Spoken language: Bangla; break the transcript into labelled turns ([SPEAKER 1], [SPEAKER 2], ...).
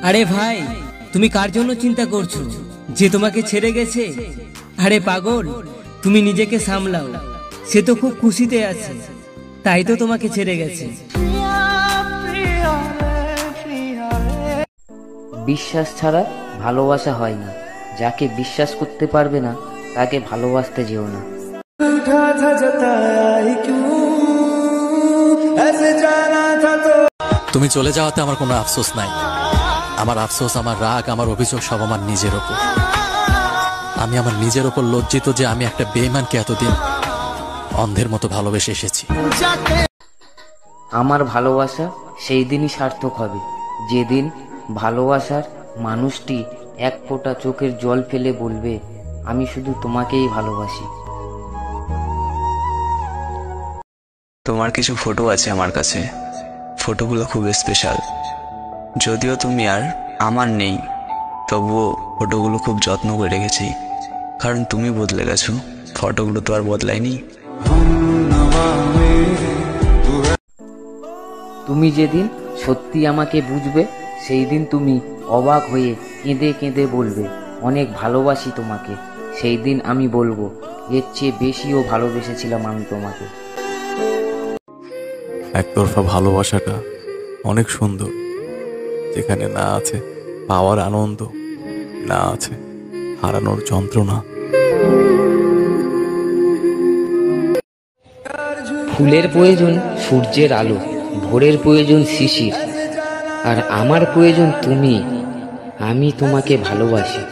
[SPEAKER 1] আরে ভাই, তুমি কার জন্য চিন্তা করছো? যে তোমাকে ছেড়ে গেছে? আরে পাগল, তুমি নিজেকে সামলাও। সে তো খুব খুশিতে আছে, তাই তো তোমাকে ছেড়ে গেছে।
[SPEAKER 2] বিশ্বাস ছাড়া ভালোবাসা হয় না। যাকে বিশ্বাস করতে পারবে না তাকে ভালোবাসতে যেও না।
[SPEAKER 3] তুমি চলে যাওয়াতে আমার কোনো আফসোস নাই। আমার আফসোস, আমার রাগ, আমার অভিযোগ সব আমার নিজের ওপর। আমি আমার নিজের ওপর লজ্জিত যে আমি একটা বেঈমানকে এতদিন অন্ধের মতো ভালোবেসে এসেছি।
[SPEAKER 2] আমার ভালোবাসা সেই দিনই সার্থক হবে যেদিন ভালোবাসার মানুষটি এক ফোঁটা চোখের জল ফেলে বলবে, আমি শুধু তোমাকেই ভালোবাসি।
[SPEAKER 4] তোমার কিছু ফটো আছে আমার কাছে, ফটোগুলো খুব স্পেশাল। যদিও তুমি আর আমার নেই, তবুও ফটোগুলো খুব যত্ন করে রেখেছি, কারণ তুমি বদলে গেছো, ফটোগুলো তো আর বদলায়নি।
[SPEAKER 2] তুমি যেদিন সত্যি আমাকে বুঝবে সেই দিন তুমি অবাক হয়ে কেঁদে কেঁদে বলবে, অনেক ভালোবাসি তোমাকে। সেই দিন আমি বলবো, এর চেয়ে বেশিও ভালোবেসেছিলাম আমি তোমাকে।
[SPEAKER 5] একতরফা ভালোবাসাটা অনেক সুন্দর, যেখানে না আছে পাওয়ার আনন্দ, না আছে হারানোর যন্ত্রণা।
[SPEAKER 2] ফুলের প্রয়োজন সূর্যের আলো, ভোরের প্রয়োজন শিশির, আর আমার প্রয়োজন তুমি। আমি তোমাকে ভালোবাসি।